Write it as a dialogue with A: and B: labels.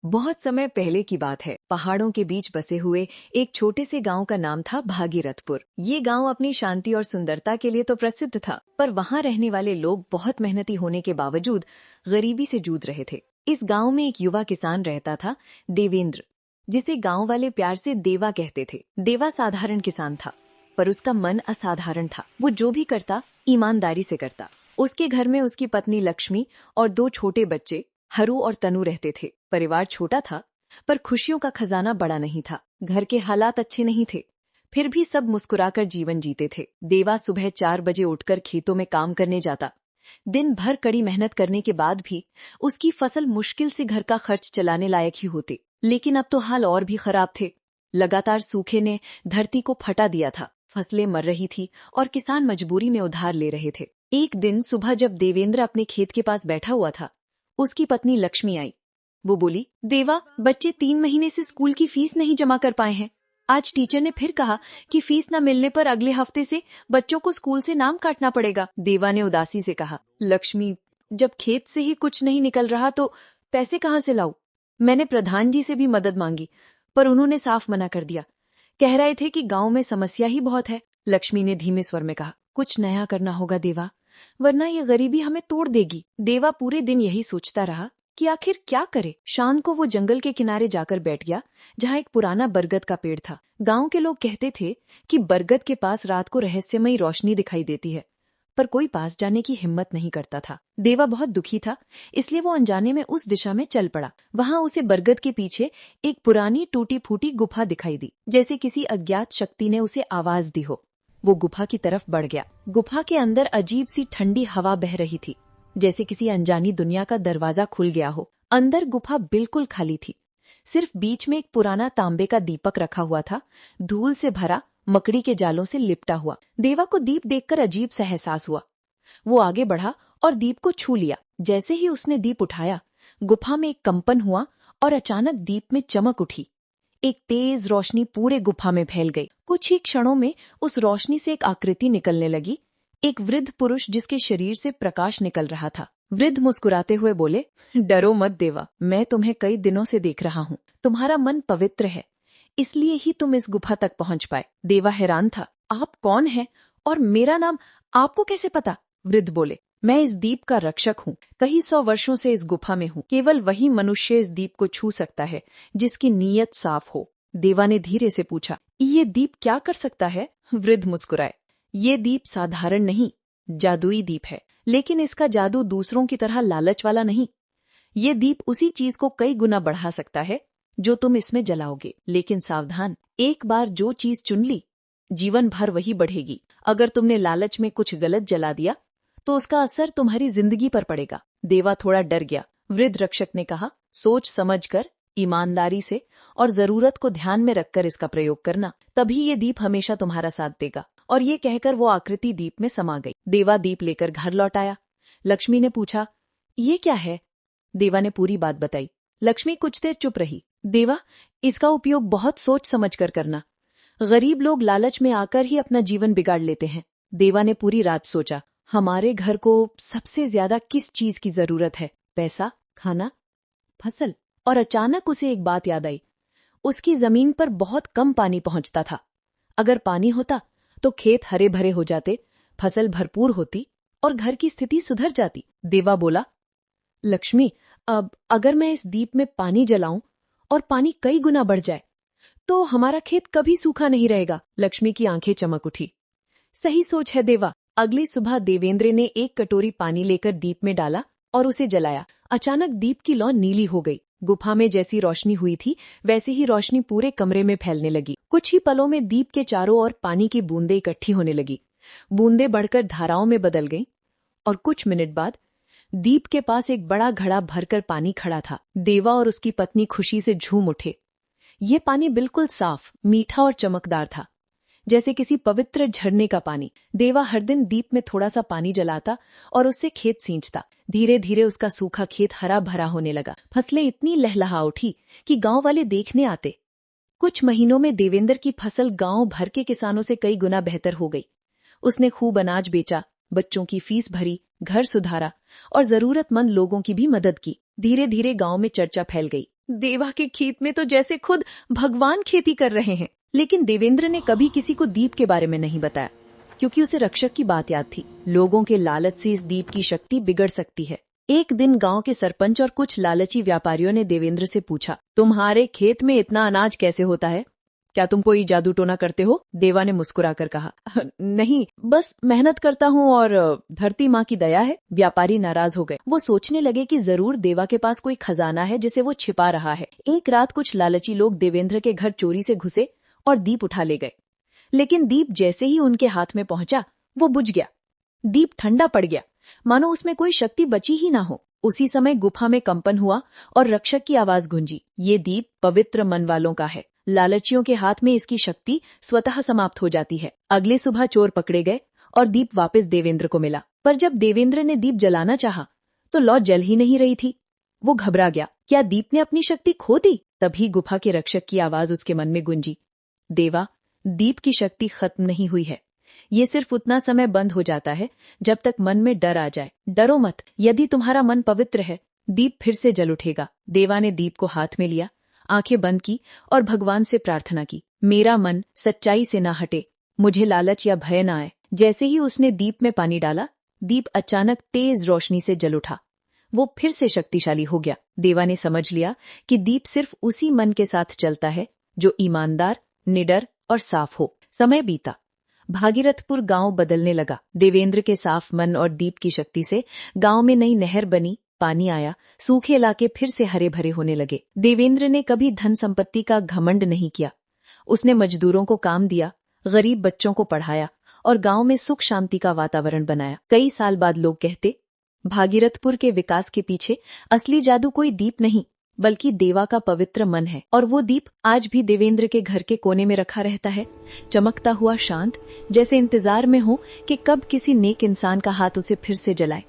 A: बहुत समय पहले की बात है। पहाड़ों के बीच बसे हुए एक छोटे से गांव का नाम था भागीरथपुर। ये गांव अपनी शांति और सुंदरता के लिए तो प्रसिद्ध था, पर वहां रहने वाले लोग बहुत मेहनती होने के बावजूद गरीबी से जूझ रहे थे। इस गांव में एक युवा किसान रहता था, देवेंद्र, जिसे गांव वाले प्यार से देवा कहते थे। देवा साधारण किसान था, पर उसका मन असाधारण था। वो जो भी करता ईमानदारी से करता। उसके घर में उसकी पत्नी लक्ष्मी और 2 छोटे बच्चे हरू और तनु रहते थे। परिवार छोटा था, पर खुशियों का खजाना बड़ा नहीं था। घर के हालात अच्छे नहीं थे, फिर भी सब मुस्कुराकर जीवन जीते थे। देवा सुबह 4 बजे उठकर खेतों में काम करने जाता। दिन भर कड़ी मेहनत करने के बाद भी उसकी फसल मुश्किल से घर का खर्च चलाने लायक ही होती। लेकिन अब तो हाल और भी खराब थे। लगातार सूखे ने धरती को फटा दिया था। फसलें मर रही थी और किसान मजबूरी में उधार ले रहे थे। एक दिन सुबह जब देवेंद्र अपने खेत के पास बैठा हुआ था, उसकी पत्नी लक्ष्मी आई। वो बोली, देवा, बच्चे 3 महीने से स्कूल की फीस नहीं जमा कर पाए हैं। आज टीचर ने फिर कहा कि फीस न मिलने पर अगले हफ्ते से बच्चों को स्कूल से नाम काटना पड़ेगा। देवा ने उदासी से कहा, लक्ष्मी, जब खेत से ही कुछ नहीं निकल रहा तो पैसे कहाँ से लाऊं? मैंने प्रधान जी से भी मदद मांगी, पर उन्होंने साफ मना कर दिया। कह रहे थे कि गांव में समस्या ही बहुत है। लक्ष्मी ने धीमे स्वर में कहा, कुछ नया करना होगा देवा, वरना ये गरीबी हमें तोड़ देगी। देवा पूरे दिन यही सोचता रहा कि आखिर क्या करे। शाम को वो जंगल के किनारे जाकर बैठ गया, जहाँ एक पुराना बरगद का पेड़ था। गांव के लोग कहते थे कि बरगद के पास रात को रहस्यमयी रोशनी दिखाई देती है, पर कोई पास जाने की हिम्मत नहीं करता था। देवा बहुत दुखी था, इसलिए वो अनजाने में उस दिशा में चल पड़ा। वहां उसे बरगद के पीछे एक पुरानी टूटी फूटी गुफा दिखाई दी, जैसे किसी अज्ञात शक्ति ने उसे आवाज दी हो। वो गुफा की तरफ बढ़ गया। गुफा के अंदर अजीब सी ठंडी हवा बह रही थी, जैसे किसी अनजानी दुनिया का दरवाजा खुल गया हो। अंदर गुफा बिल्कुल खाली थी। सिर्फ बीच में एक पुराना तांबे का दीपक रखा हुआ था, धूल से भरा, मकड़ी के जालों से लिपटा हुआ। देवा को दीप देखकर अजीब सा एहसास हुआ। वो आगे बढ़ा और दीप को छू लिया। जैसे ही उसने दीप उठाया, गुफा में एक कंपन हुआ और अचानक दीप में चमक उठी। एक तेज रोशनी पूरे गुफा में फैल गई। कुछ ही क्षणों में उस रोशनी से एक आकृति निकलने लगी, एक वृद्ध पुरुष जिसके शरीर से प्रकाश निकल रहा था। वृद्ध मुस्कुराते हुए बोले, डरो मत देवा, मैं तुम्हें कई दिनों से देख रहा हूँ। तुम्हारा मन पवित्र है, इसलिए ही तुम इस गुफा तक पहुँच पाए। देवा हैरान था, आप कौन हैं और मेरा नाम आपको कैसे पता? वृद्ध बोले, मैं इस दीप का रक्षक हूँ। कई 100 वर्षों से इस गुफा में हूँ। केवल वही मनुष्य इस दीप को छू सकता है जिसकी नीयत साफ हो। देवा ने धीरे से पूछा, ये दीप क्या कर सकता है? वृद्ध मुस्कुराए, ये दीप साधारण नहीं, जादुई दीप है। लेकिन इसका जादू दूसरों की तरह लालच वाला नहीं। ये दीप उसी चीज को कई गुना बढ़ा सकता है जो तुम इसमें जलाओगे। लेकिन सावधान, एक बार जो चीज चुन ली, जीवन भर वही बढ़ेगी। अगर तुमने लालच में कुछ गलत जला दिया तो उसका असर तुम्हारी जिंदगी पर पड़ेगा। देवा थोड़ा डर गया। वृद्ध रक्षक ने कहा, सोच समझकर, ईमानदारी से और जरूरत को ध्यान में रखकर इसका प्रयोग करना, तभी ये दीप हमेशा तुम्हारा साथ देगा। और ये कहकर वो आकृति दीप में समा गई। देवा दीप लेकर घर लौट आया। लक्ष्मी ने पूछा, ये क्या है? देवा ने पूरी बात बताई। लक्ष्मी कुछ देर चुप रही। देवा, इसका उपयोग बहुत सोच समझ कर करना। गरीब लोग लालच में आकर ही अपना जीवन बिगाड़ लेते हैं। देवा ने पूरी रात सोचा, हमारे घर को सबसे ज्यादा किस चीज की जरूरत है? पैसा, खाना, फसल? और अचानक उसे एक बात याद आई। उसकी जमीन पर बहुत कम पानी पहुंचता था। अगर पानी होता तो खेत हरे भरे हो जाते, फसल भरपूर होती और घर की स्थिति सुधर जाती। देवा बोला, लक्ष्मी, अब अगर मैं इस दीप में पानी जलाऊं और पानी कई गुना बढ़ जाए तो हमारा खेत कभी सूखा नहीं रहेगा। लक्ष्मी की आंखें चमक उठी। सही सोच है देवा। अगली सुबह देवेंद्र ने एक कटोरी पानी लेकर दीप में डाला और उसे जलाया। अचानक दीप की लौ नीली हो गई। गुफा में जैसी रोशनी हुई थी वैसे ही रोशनी पूरे कमरे में फैलने लगी। कुछ ही पलों में दीप के चारों ओर पानी की बूंदें इकट्ठी होने लगी। बूंदें बढ़कर धाराओं में बदल गईं और कुछ मिनट बाद दीप के पास एक बड़ा घड़ा भरकर पानी खड़ा था। देवा और उसकी पत्नी खुशी से झूम उठे। ये पानी बिल्कुल साफ, मीठा और चमकदार था, जैसे किसी पवित्र झरने का पानी। देवा हर दिन दीप में थोड़ा सा पानी जलाता और उससे खेत सींचता। धीरे धीरे उसका सूखा खेत हरा भरा होने लगा। फसलें इतनी लहलहा उठी कि गांव वाले देखने आते। कुछ महीनों में देवेंद्र की फसल गांव भर के किसानों से कई गुना बेहतर हो गई। उसने खूब अनाज बेचा, बच्चों की फीस भरी, घर सुधारा और जरूरतमंद लोगों की भी मदद की। धीरे धीरे गांव में चर्चा फैल गई। देवा के खेत में तो जैसे खुद भगवान खेती कर रहे हैं। लेकिन देवेंद्र ने कभी किसी को दीप के बारे में नहीं बताया, क्योंकि उसे रक्षक की बात याद थी। लोगों के लालच से इस दीप की शक्ति बिगड़ सकती है। एक दिन गांव के सरपंच और कुछ लालची व्यापारियों ने देवेंद्र से पूछा, तुम्हारे खेत में इतना अनाज कैसे होता है? क्या तुम कोई जादू टोना करते हो? देवा ने मुस्कुराकर कहा, नहीं, बस मेहनत करता हूँ और धरती माँ की दया है। व्यापारी नाराज हो गए। वो सोचने लगे कि जरूर देवा के पास कोई खजाना है जिसे वो छिपा रहा है। एक रात कुछ लालची लोग देवेंद्र के घर चोरी से घुसे और दीप उठा ले गए। लेकिन दीप जैसे ही उनके हाथ में पहुंचा, वो बुझ गया। दीप ठंडा पड़ गया, मानो उसमें कोई शक्ति बची ही ना हो। उसी समय गुफा में कंपन हुआ और रक्षक की आवाज गूंजी, ये दीप पवित्र मन वालों का है। लालचियों के हाथ में इसकी शक्ति स्वतः समाप्त हो जाती है। अगले सुबह चोर पकड़े गए और दीप वापस देवेंद्र को मिला। पर जब देवेंद्र ने दीप जलाना चाहा तो लौ जल ही नहीं रही थी। वो घबरा गया, क्या दीप ने अपनी शक्ति खो दी? तभी गुफा के रक्षक की आवाज उसके मन में गूंजी, देवा, दीप की शक्ति खत्म नहीं हुई है। ये सिर्फ उतना समय बंद हो जाता है जब तक मन में डर आ जाए। डरो मत, यदि तुम्हारा मन पवित्र है, दीप फिर से जल उठेगा। देवा ने दीप को हाथ में लिया, आंखें बंद की और भगवान से प्रार्थना की, मेरा मन सच्चाई से ना हटे, मुझे लालच या भय ना आए। जैसे ही उसने दीप में पानी डाला, दीप अचानक तेज रोशनी से जल उठा। वो फिर से शक्तिशाली हो गया। देवा ने समझ लिया कि दीप सिर्फ उसी मन के साथ चलता है जो ईमानदार, निडर और साफ हो। समय बीता, भागीरथपुर गांव बदलने लगा। देवेंद्र के साफ मन और दीप की शक्ति से गांव में नई नहर बनी, पानी आया, सूखे इलाके फिर से हरे भरे होने लगे। देवेंद्र ने कभी धन संपत्ति का घमंड नहीं किया। उसने मजदूरों को काम दिया, गरीब बच्चों को पढ़ाया और गांव में सुख शांति का वातावरण बनाया। कई साल बाद लोग कहते, भागीरथपुर के विकास के पीछे असली जादू कोई दीप नहीं, बल्कि देवा का पवित्र मन है। और वो दीप आज भी देवेंद्र के घर के कोने में रखा रहता है, चमकता हुआ शांत, जैसे इंतजार में हो कि कब किसी नेक इंसान का हाथ उसे फिर से जलाए।